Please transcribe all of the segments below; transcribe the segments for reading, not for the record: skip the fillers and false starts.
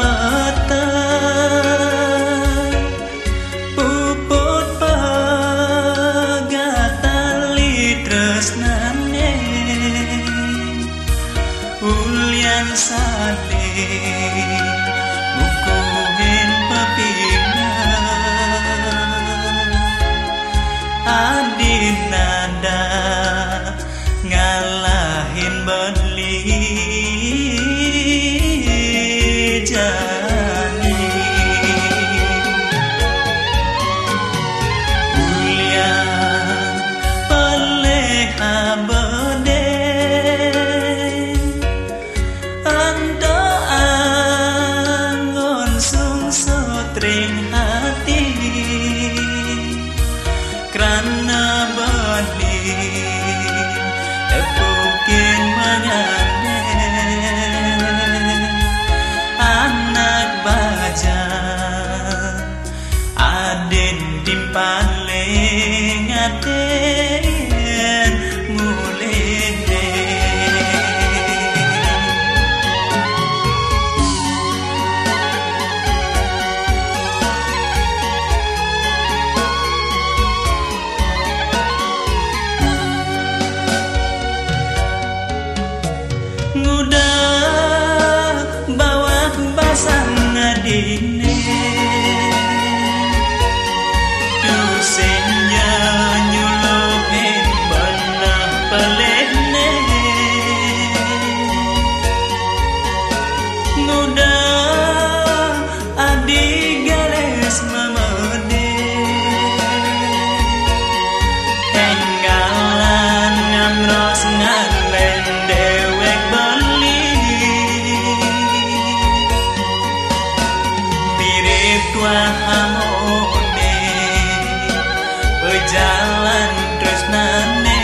petang puput pegatali tresnane ulian saling mukuhin pepingan adinada ngalahin beli jani ulian peleha bede ando angon sungsotring hati karena beli epukin mengane anak baja aden timpaling aden mulene ngudah bawa basang adine dusenya nyuluhin benah pelene ngudah adi gares mamede enggalan ngamros ngalen dewek tua hamone berjalan tresnane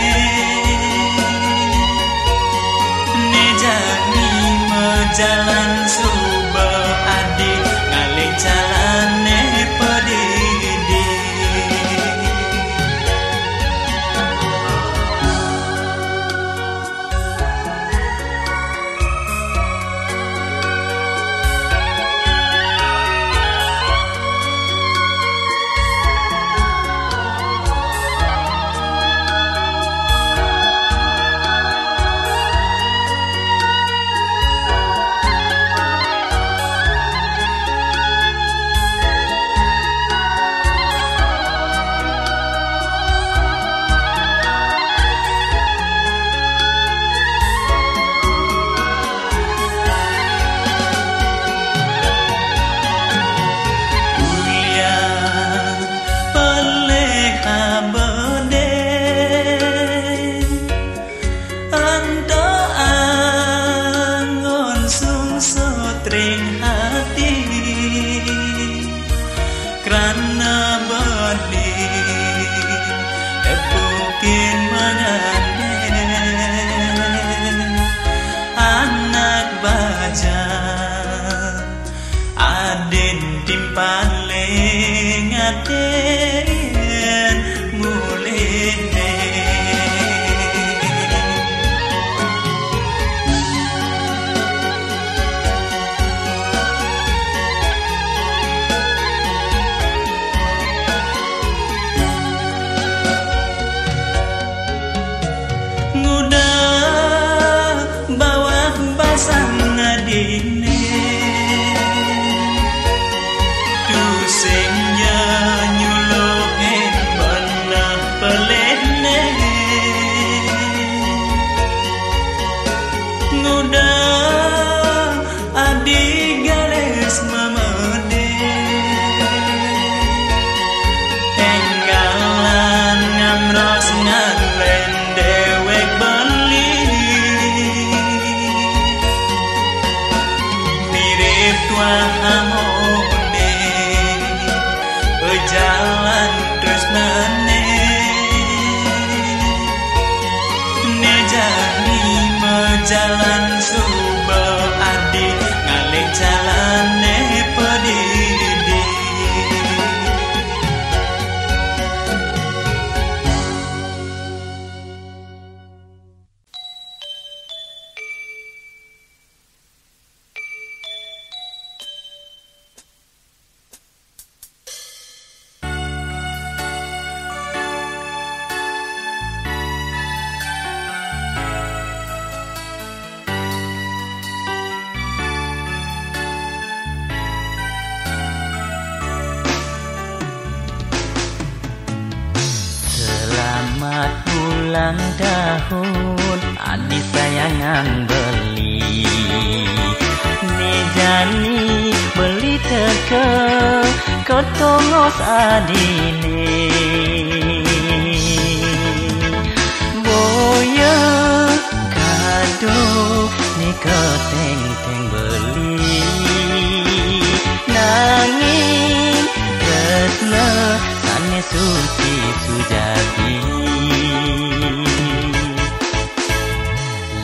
nejani mejalan suba adi ngalih jalane pedidi sotring hati karena beli epukin mengane anak baja aden timpaling aden mulene basang adine dusenya Selamat ulang tahun adik sayangan beli Nejani beli teke ketongos adine Boya kado ni keteng-teng beli Nanging tresna sane suci sujati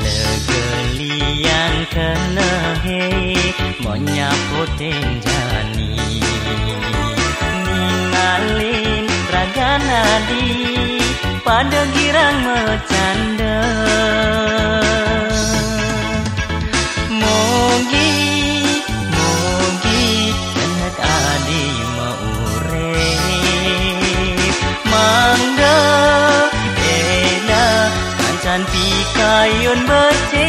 Legelian kena he monyapo tenjani Ningalin raganadi pada girang bercanda Mogi Kenak adi maurep Mangga Eda Kancan pikayun becek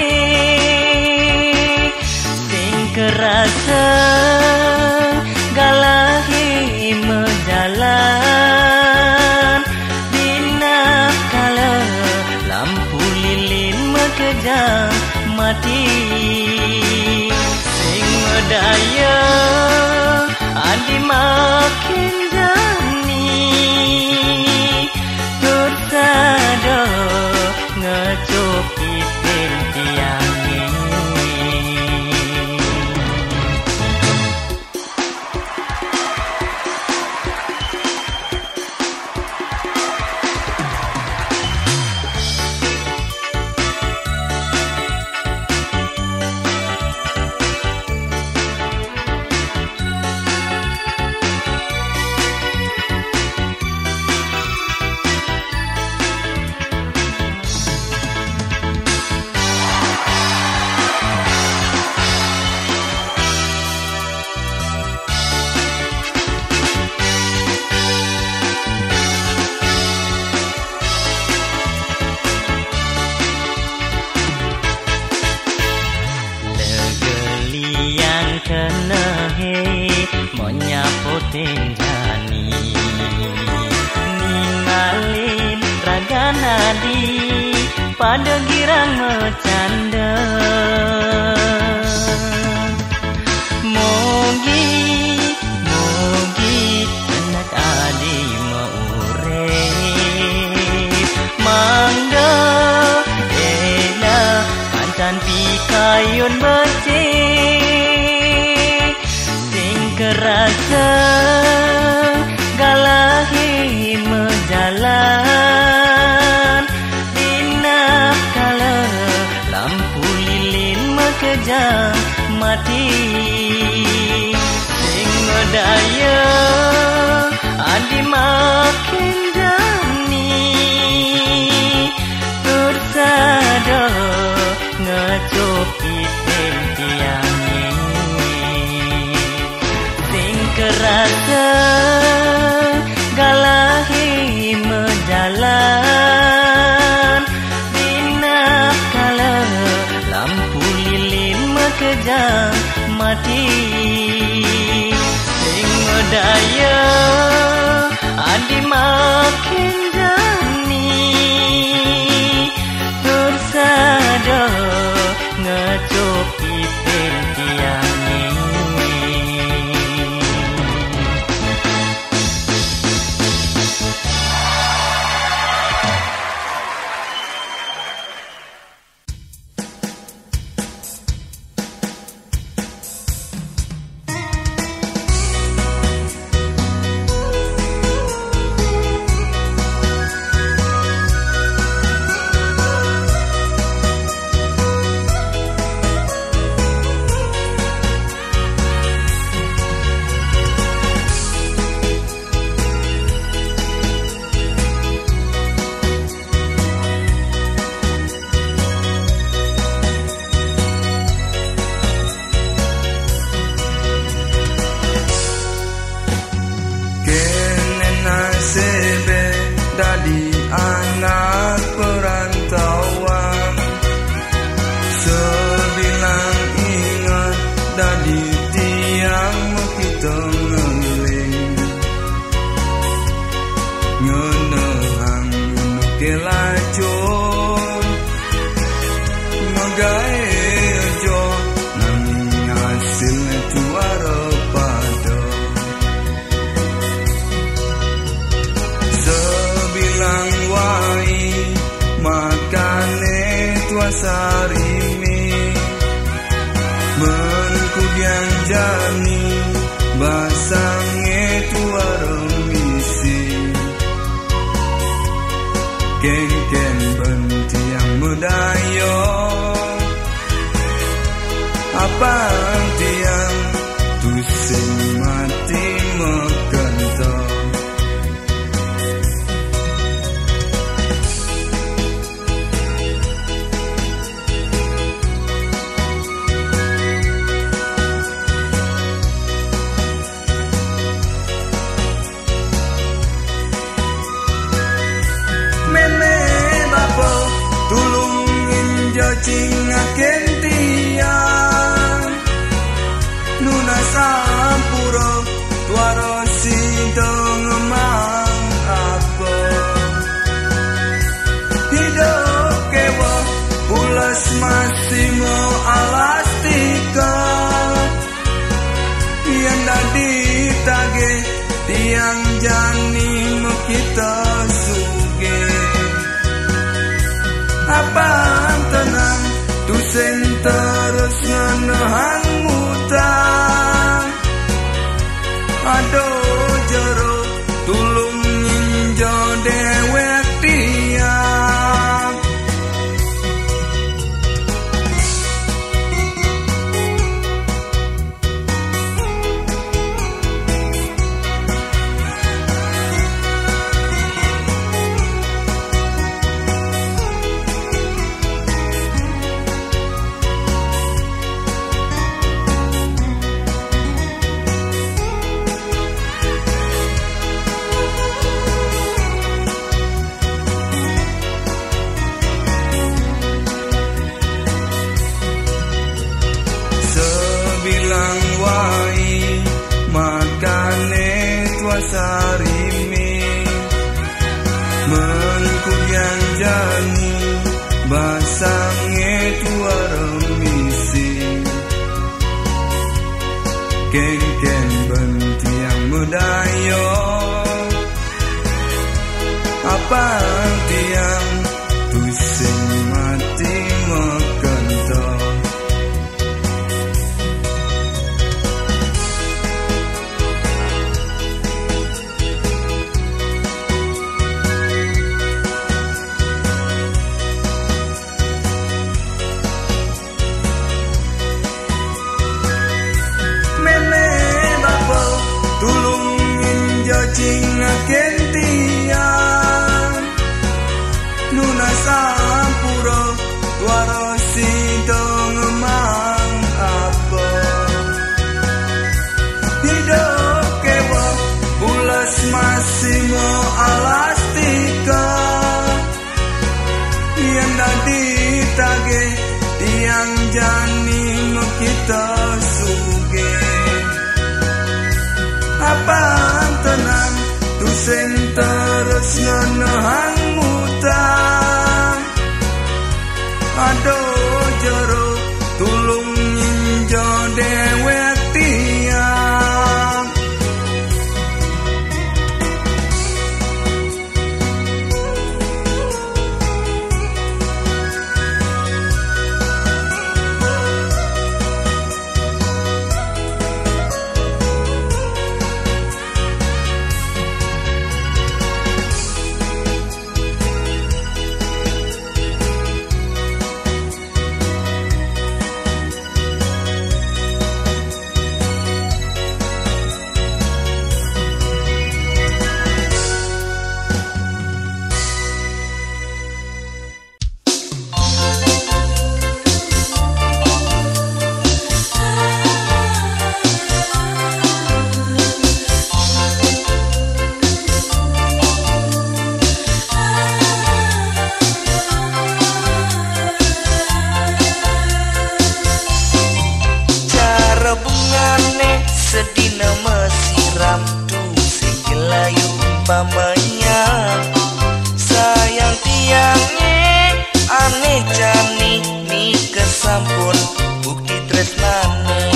Sing kerasa Galahi menjalan Dina kala lampu lilin mekejang mati Sing medaya adi makin jani Tursada ngecoki tiangi Kena he monyapo tenjani Ningalin raganadi pada girang bercanda Mogi Kenak adi maurep Mangga Ela kancan pikayun becek Kerasa galahi menjalan Dina kala lampu lilin mekejang mati Sing medaya adi makin jani Tursada ngecoki tiangi Kerasa galahi menjalan Dina kala lampu lilin mekejang mati Sing medaya adi makin jani Tursada ngecoki tiangi sarimi menkudiang jani basange tua remisi ken bentiang medayo apa tiang tusen mati mekentong cingaken tiang nuna sampuro tuaro sidong mang apa hidup kewa pulas masimo alastika yang dadi tage tiang jani kita suge apa tenang tusen terus ngenahan mutang aduh jero tulung ninjo dewek tiang sarimi menkudiang jani basange tua remisi ken bentiang medayo apa tiang tusen mati mekentong cingaken tiang nuna sampuro tuaro sidong mang apa hidup kewa pulas masimo alastika yang dadi tage tiang jani kita suge apa tenang tusen terus ngenahan mutang aduh jero tulung ninjo dewek tiang umpamanya sayang tiangnya aneh jani mi kesampun bukti tresnane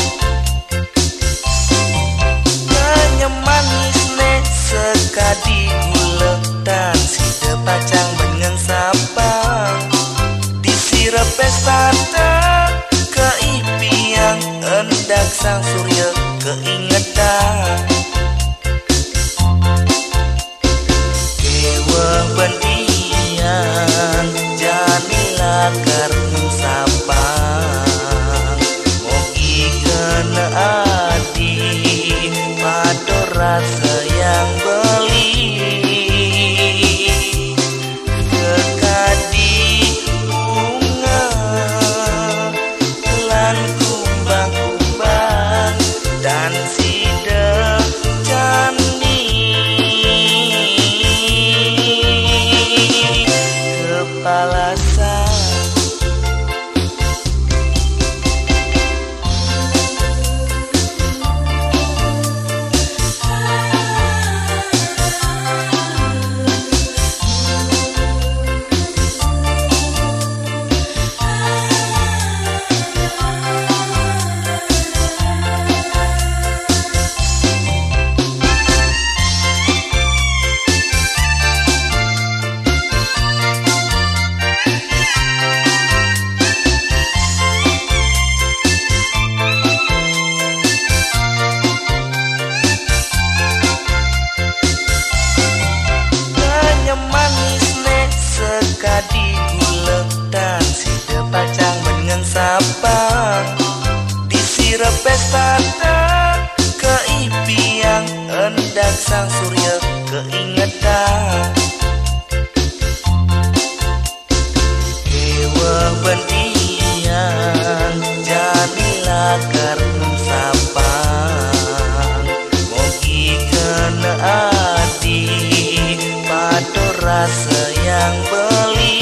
banyak manisne sekadi guletan sida pacang bengen sabang disirepes rasa yang beli sekadi bunga lan kumbang-kumbang dan sidek candi kepala sekadi guleng dan sida pacang mengen sapang disirep pesta keipiang hendak sang surya keingetan kewah bendian jadilah karnum sapang mogi kena adi pada rasa yang beli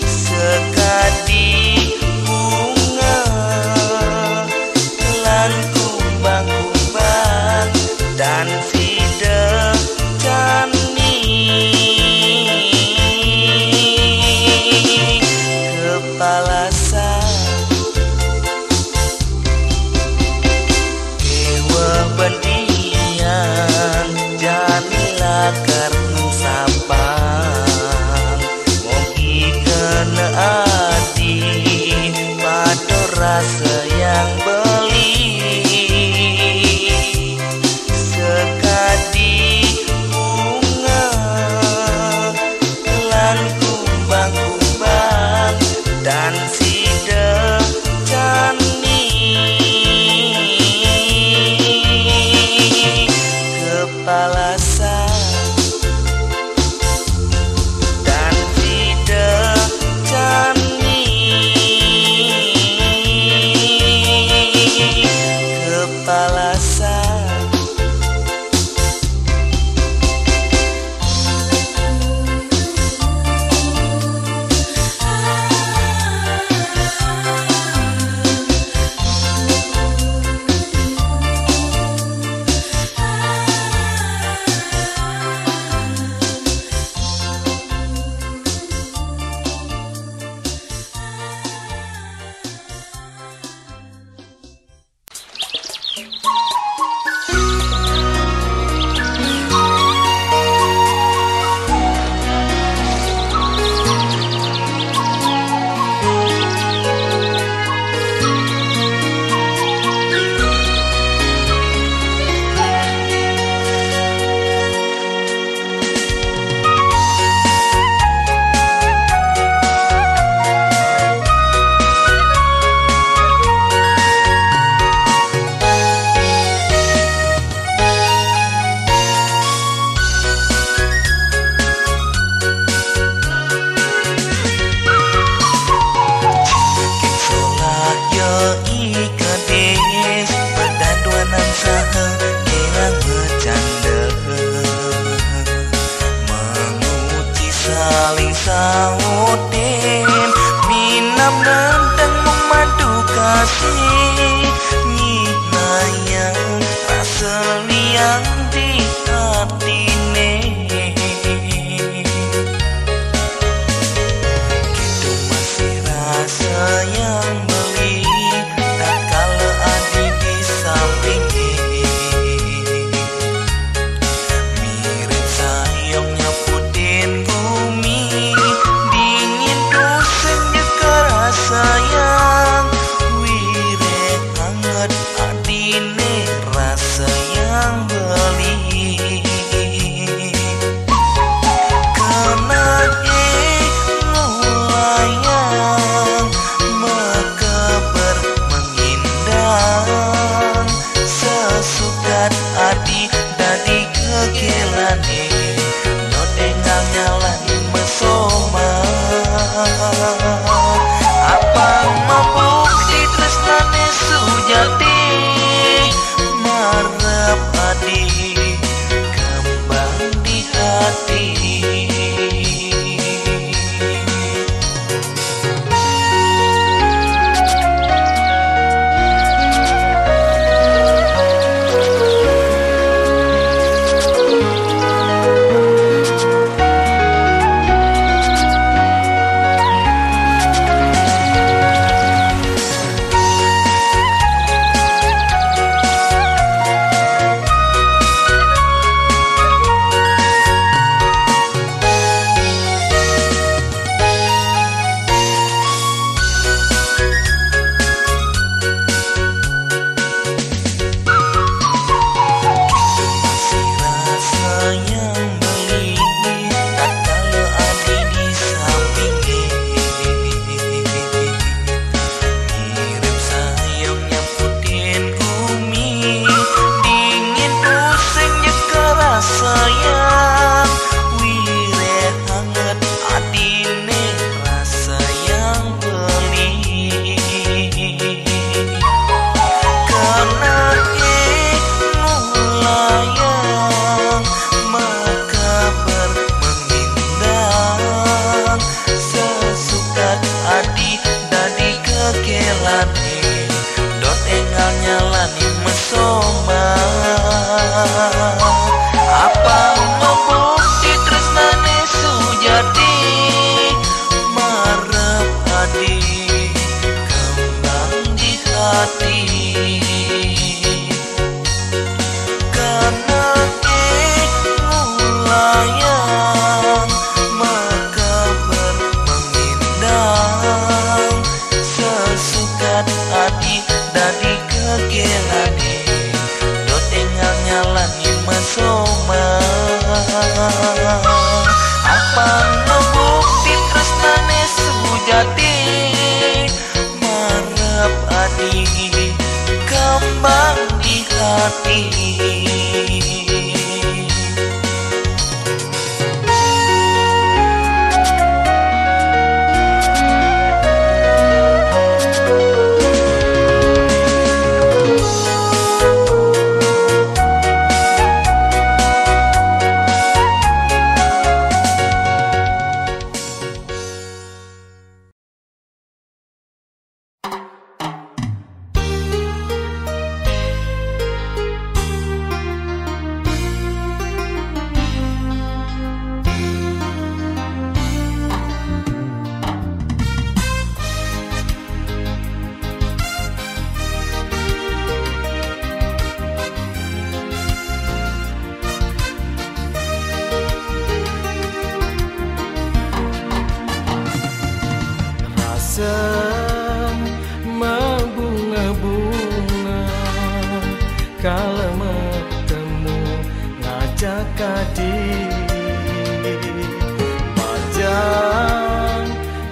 sekadi bunga lan kumbang-kumbang dan sidek candi kepala kewah bendian jadilah karnung sapang mogi kena adi pada rasa yang beli sekadi bunga lan kumbang-kumbang dan sidek candi kepala dan sidek candi kepala saudem minam nandang memadu kasih nyinayang rasa liang di hatine gitu masih rasa yang beli tak kala adi di sampingnya mirip sayangnya putin bumi dingin dosen jeka sayang wire sukat adi dadi kegelane non engal nyalani mesoma apa mabukti tresnane sujati marap adi kembang di hati. Dot engal nyalani mesoma apa membukti tresnane sujati marep adi kembang di hati karena ngulayang maka bermengindang sesukat adi dadi kegelane dot engal nyalani mesoma apa membukti tresnane sujati marep adi kembang di hati. Membunga-bunga kalau bertemu ngajak kadi Majang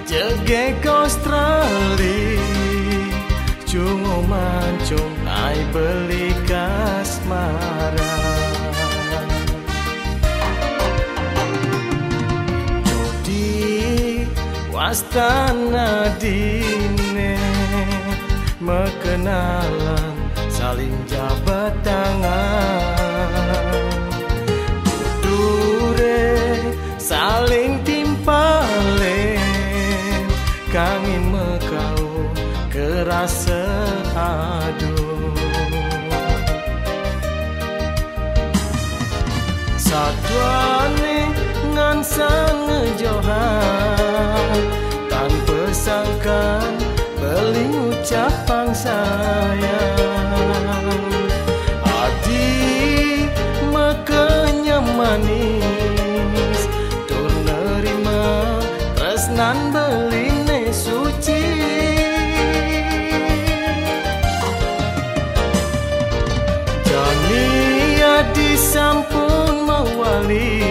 jegek Australia cungo mancung ai beli kasmara jodi wastana dine mekenalan saling jabat tangan dudure saling timpalen kangin mekau kerasa aduh satuane ngan sang ngejohan tanpa sangkan beli ucapan sayang hati makanya manis tur nerima tresnan beline suci jani adi sampun mawali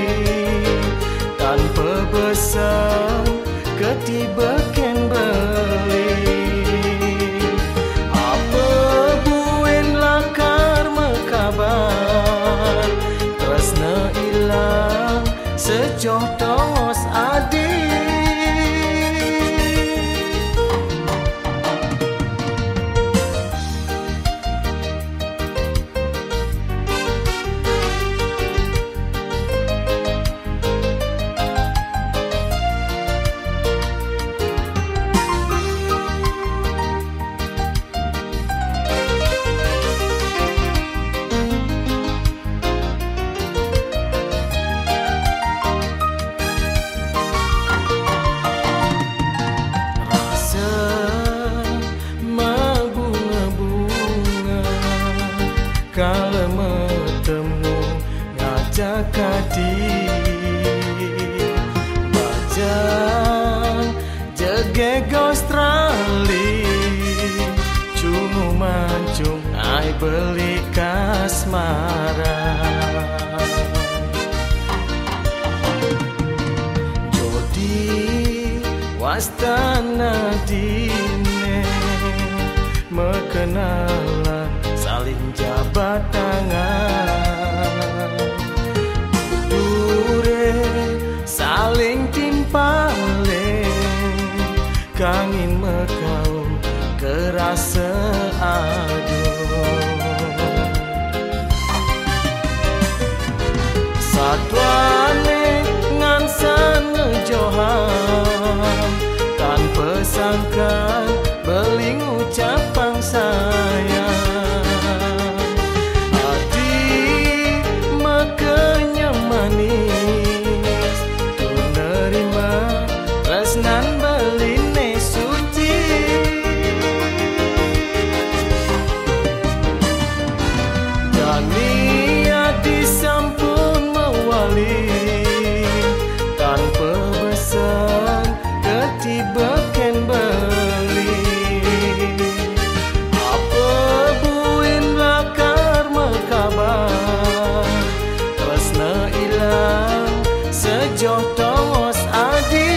tanpa besar ketiba ken beli apa bertemu ngajak kadi bajang jegeg Australia cungu mancung ai beli kasmara jodi wastana dine mengenal saling jabat tangan dure saling timpale kangin mekaum kerasa aduh satwane ngansan ngejohan tanpa sangkan beling ucapan sayang nan beline suci Dania disampun mewali tanpa besan ketibeken beli apa buin lakar mekabar tresna ilang sejoh tongos adi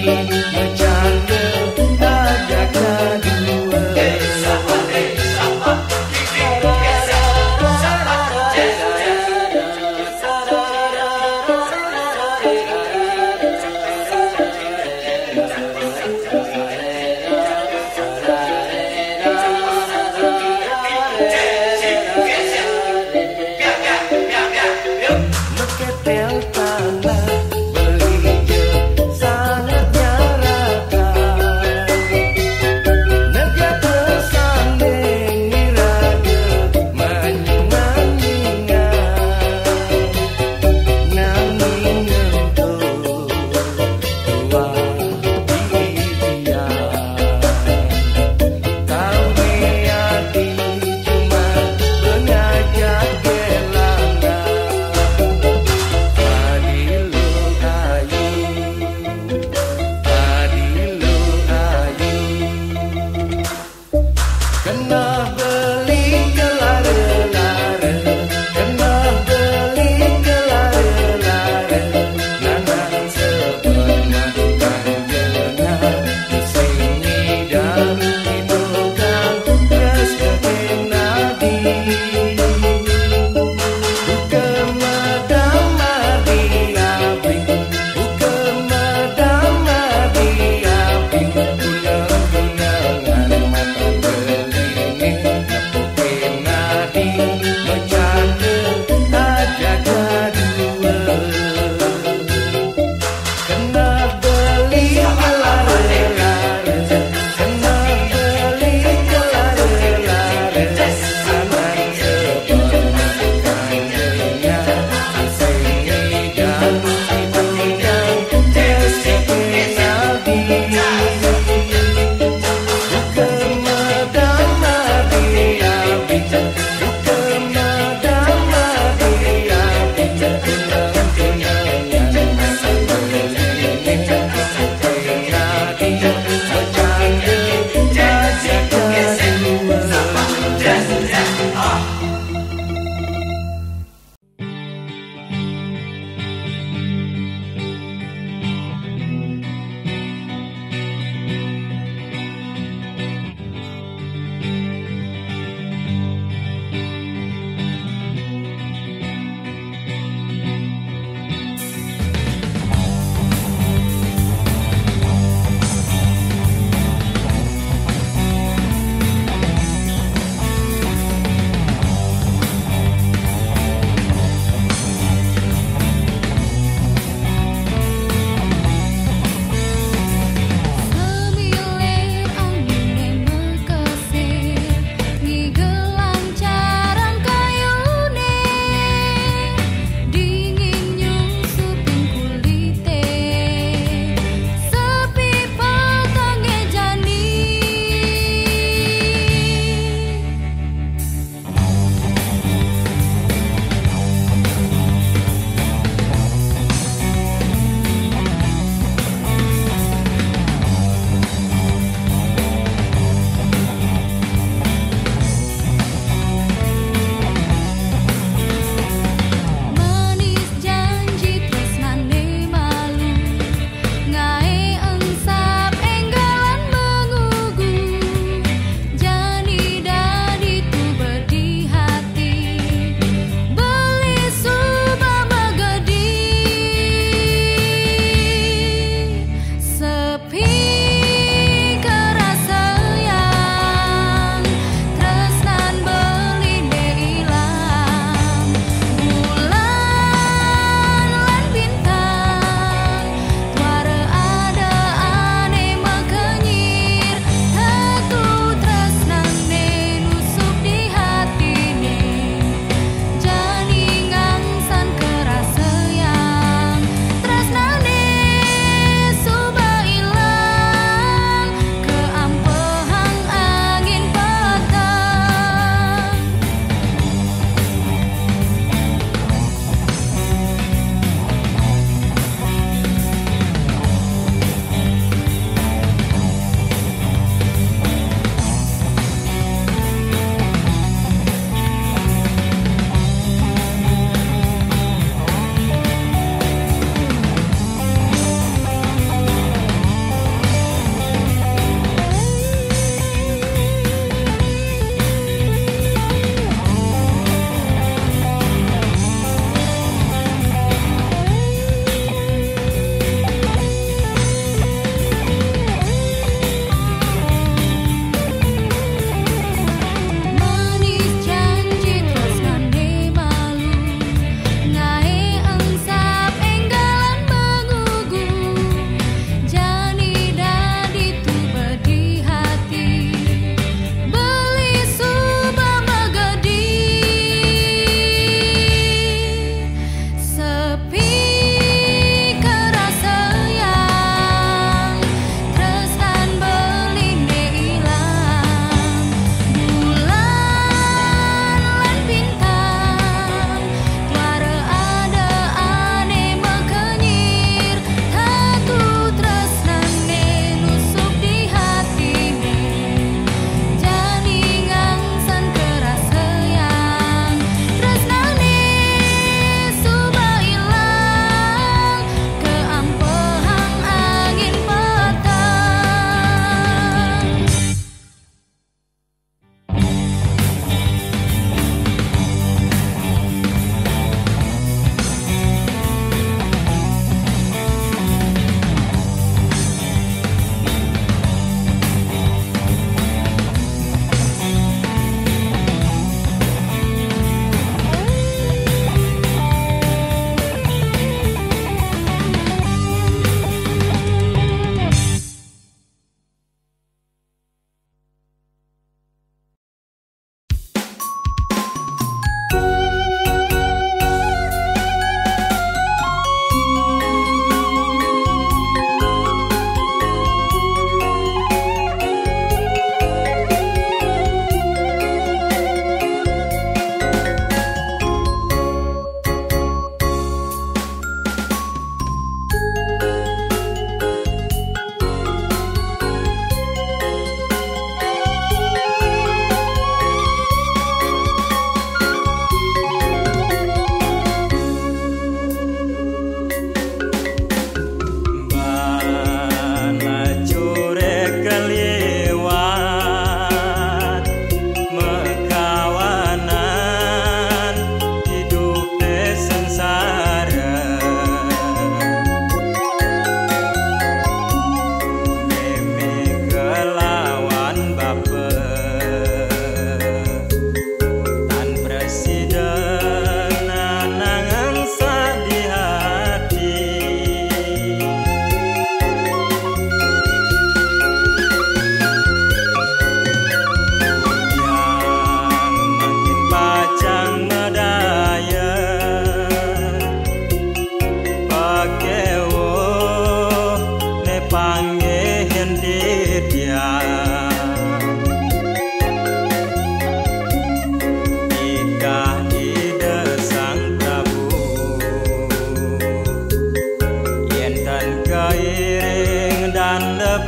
bercanda agak kedua. Meketel tanah berhijau sangat nyara.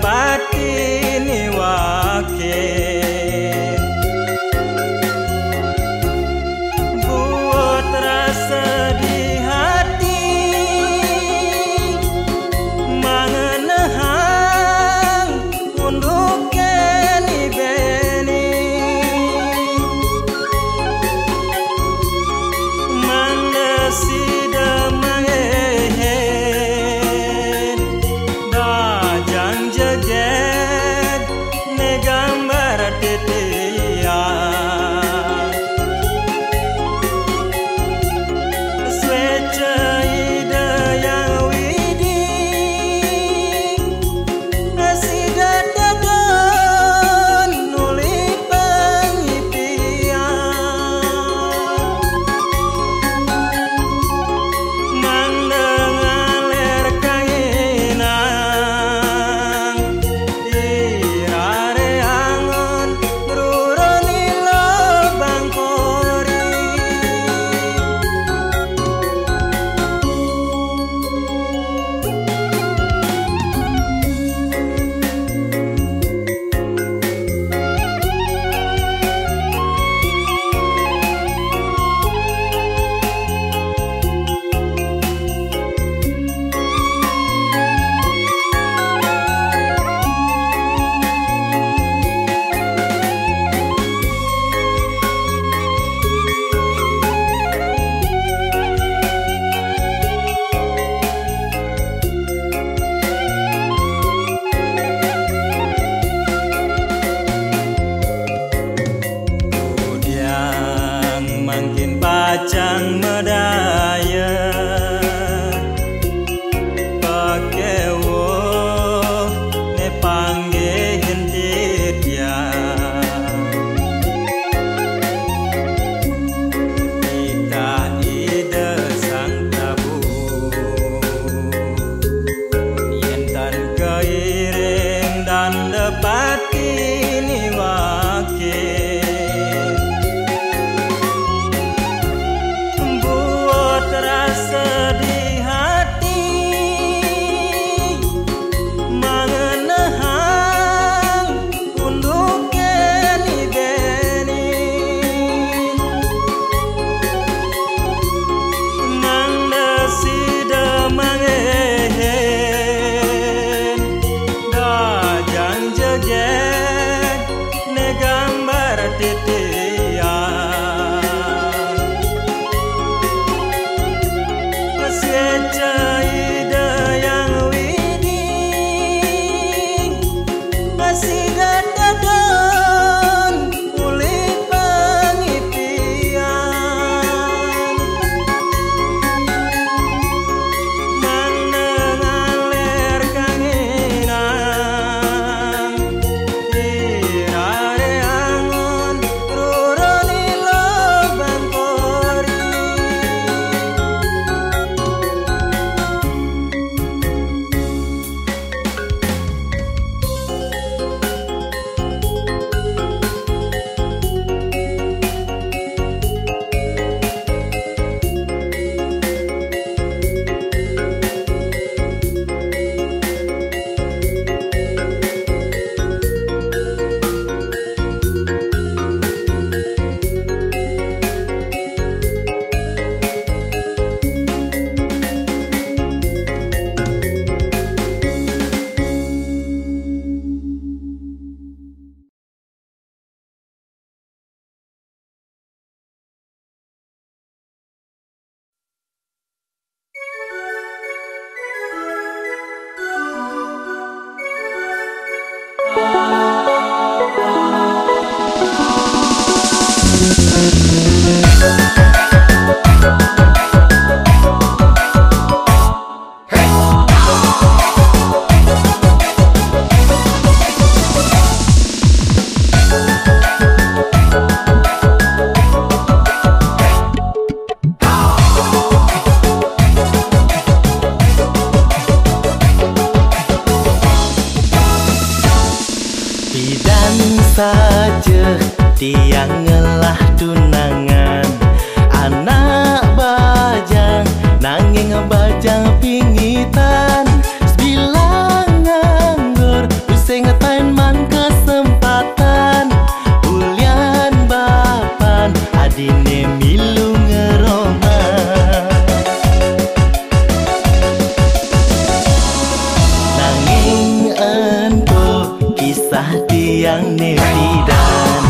patini wake buat rasa di hati mangenehang untuk keni beni mandasi damangehen dajang jeget ne gambar titian swece ide yang widi asida dadon nuli pengipian mandeng aler kanginang dirare angon ruroni lobang kori Kudiang makin pacang medaya pakewo ne panggihin titya kita ide sang tabu yentan keiring dan dapat ini wakil buat rasa di hati mangenehang untuk keni beni mandasi damangehen dajang jeget ne gambar titian swece ide yang widi asida dadon uli pengipian mandeng aler kanginang dirare angon ruroni lobang kori saja tiang ngelah tunangan anak bajang nanging bajang pingitan sebilang nganggur tiang nepidan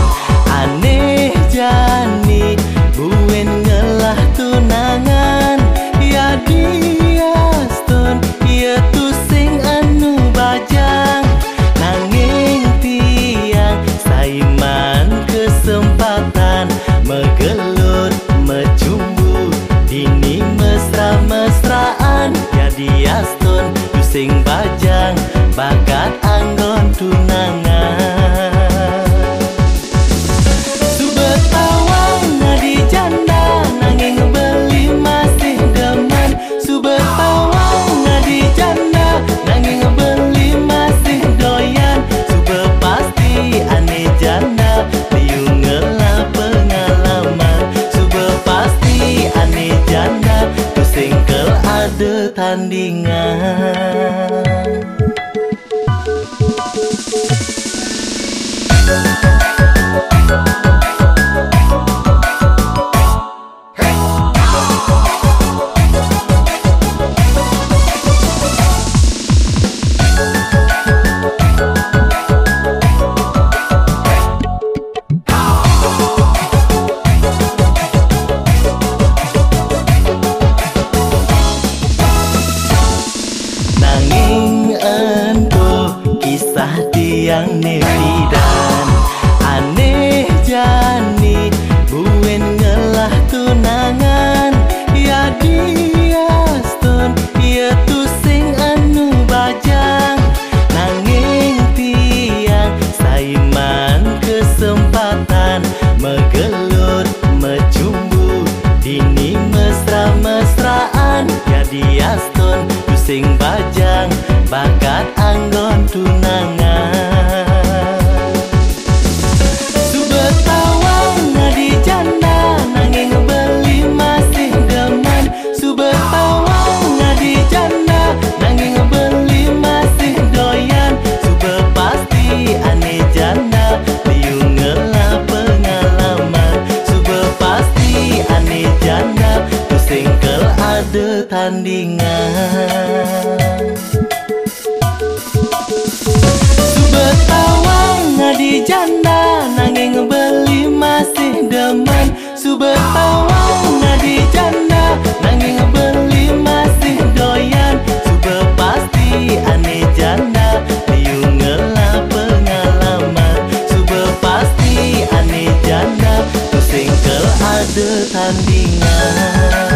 aneh jani buen ngelah tunangan ya diaston ya tu sing anu bajang nanging tiang saiman kesempatan megelut mecumbu dini mesra-mesraan ya diaston tu sing bajang bakat anggon tunangan subet tawang ngadi janda nanging beli masih demen subet tawang ngadi janda nanging beli masih doyan subet pasti aneh janda liung ngelah pengalaman subet pasti aneh janda tu singkel ada tandingan. Tiang nepidan aneh jani buen ngelah tunangan ya diaston ya tu sing anu bajang nanging tiang saiman kesempatan megelut mecumbu dini mesra-mesraan ya diaston tu sing bajang bakat anggon tunangan subet tawang ngadi janda nanging beli masih demen subet tawang ngadi janda nanging beli masih doyan subet pasti aneh janda liung ngelah pengalaman subet pasti aneh janda tu singkel ada tandingan. Betawang ngadi janda nanging beli masih demen subet tawang ngadi janda nanging beli masih doyan subet pasti aneh janda liung ngelah pengalaman subet pasti aneh janda tu singkel ada tandingan.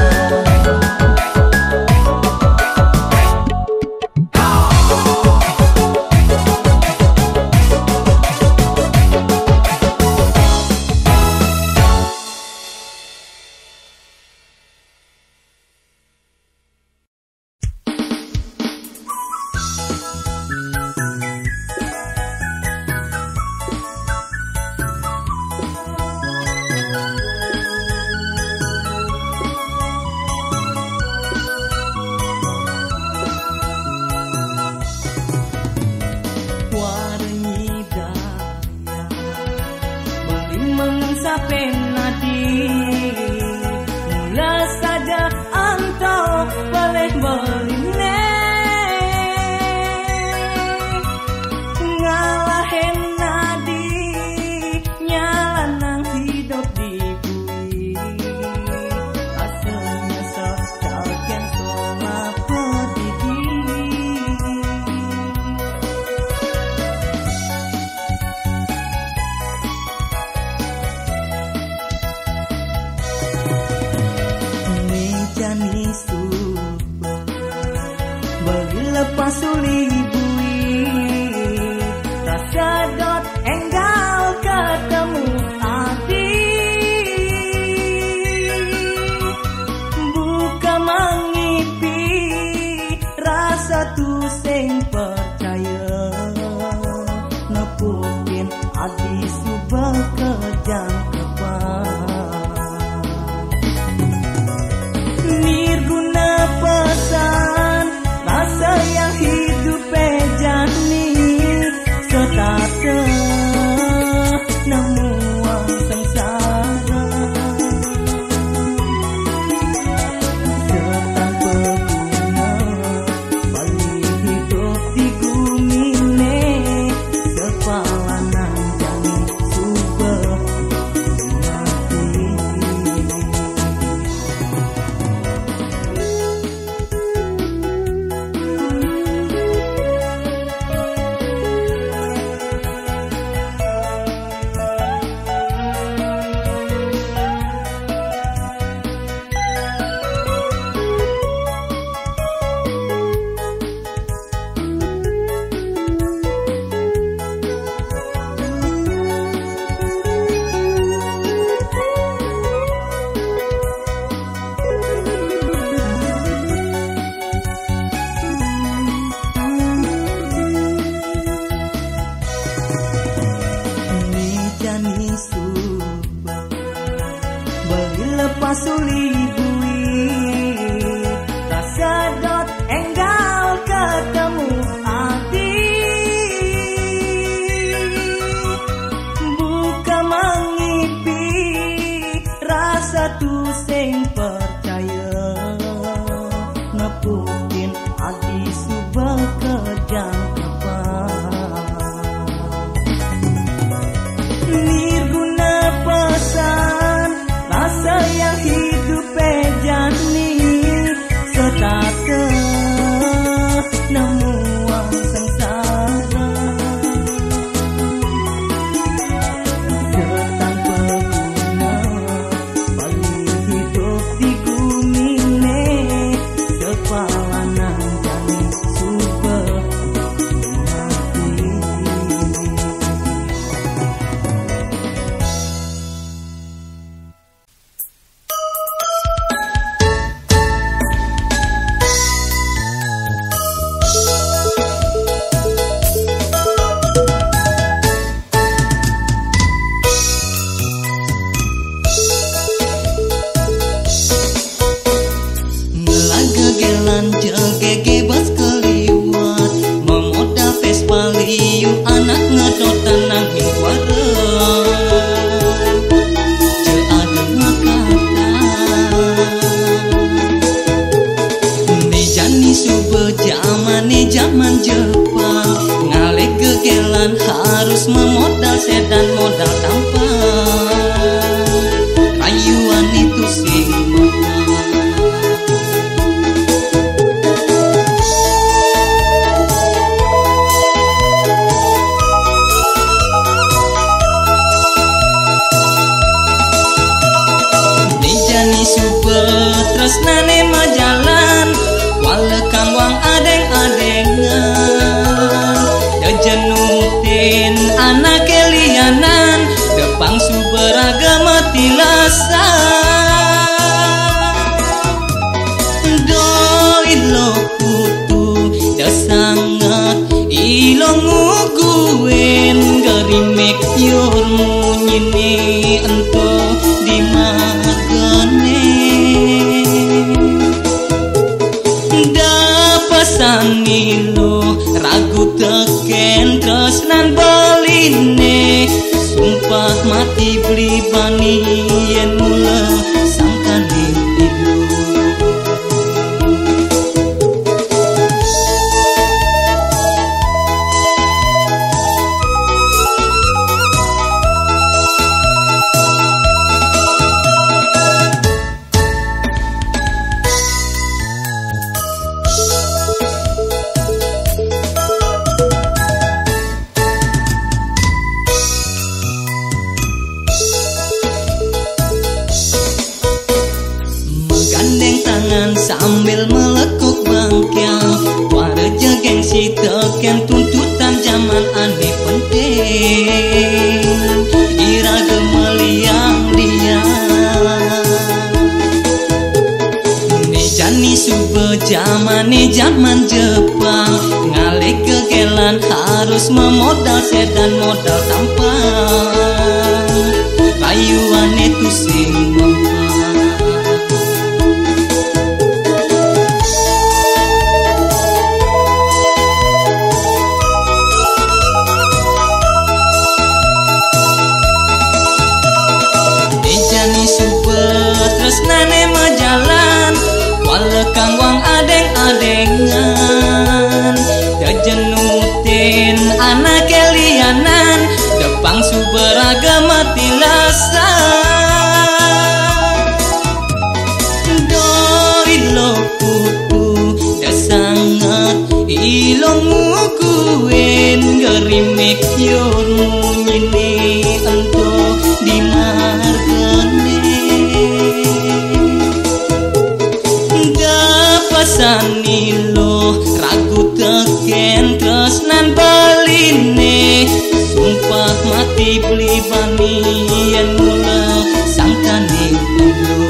Hidup di bumi ini kepala harus memodal sedan modal tampan. Rayuan itu sing Dijani super tresnane majalan walekang wang adeng-adengan dejenutin anak kelianan depang suberagama tilasa doi lo putu desangat ilong nguguen gerimek yur munyini ento di magane dapasani lo ragu teken tresnan baline sumpah mati beli bani yen mula sangkane tilu sambil melekuk bangkyang wareja gengsi teken tuntutan zaman aneh penting ira gemeliang dia nejani sube zaman Jepang ngalik kegelan harus memodal sedan modal tampan rayuan itu sing tresnane majalan walekang wang adeng-adengan dejenutin anak kelianan depang suberagama tilasa doi lo putu desangat ilong nguguen gerimek yur munyini ento di margane dapasani lo ragu teken tresnan baline sumpah mati beli bani yen mula sangkane tilu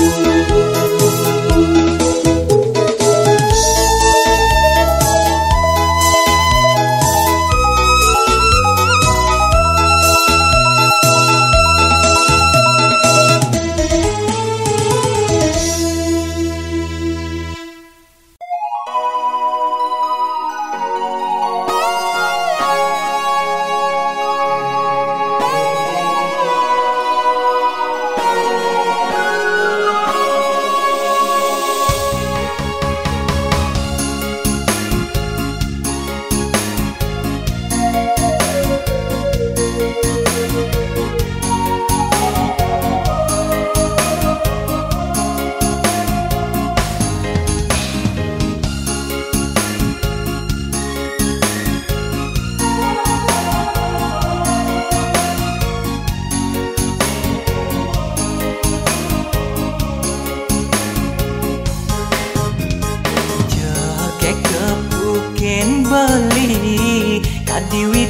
beli kadiwi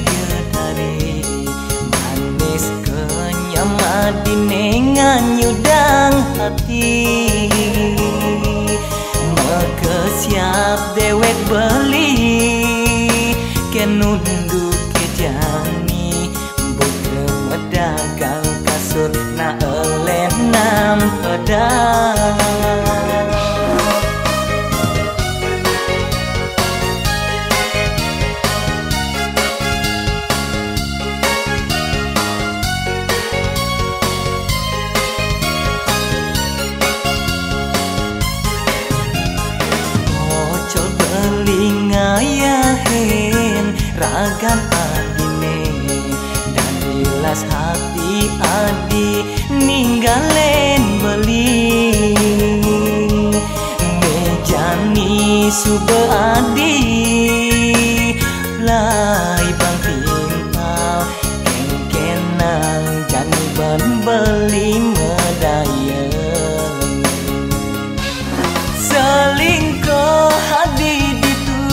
dari manis kenyamadine nganyudang hati maka siap dewek beli kenundu kejani buka medagang kasur na elenam pedang ragan adine jelas hati adi ninggalen beli mejani sube adi lai bang timpal kenang jani ban beli medaya selingkuh hadi ditu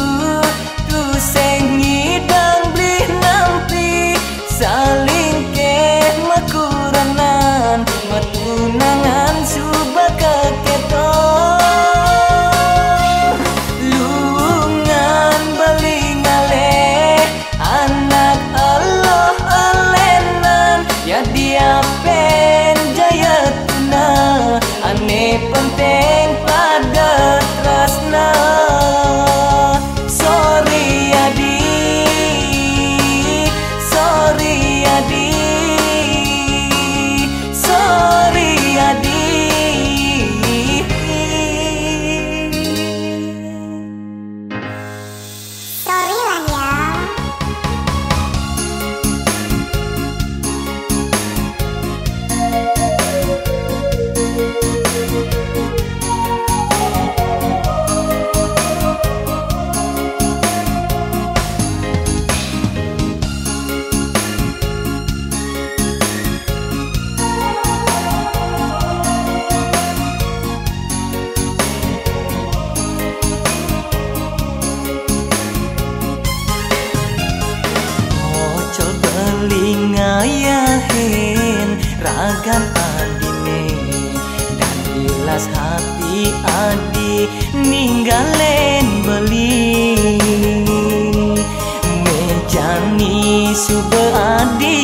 tu sengi dang beli nampi saling ke makuranan matunangan subak keketo lungan beli ngale anak Allah alenan ya dia pen jaya tuna ane penting pada trasna sorry adi sorry adi sorry adi Sorry lah ya. Ocol belingayahin ragam adine dan jelas hati adi ninggalen beli mejani sube adi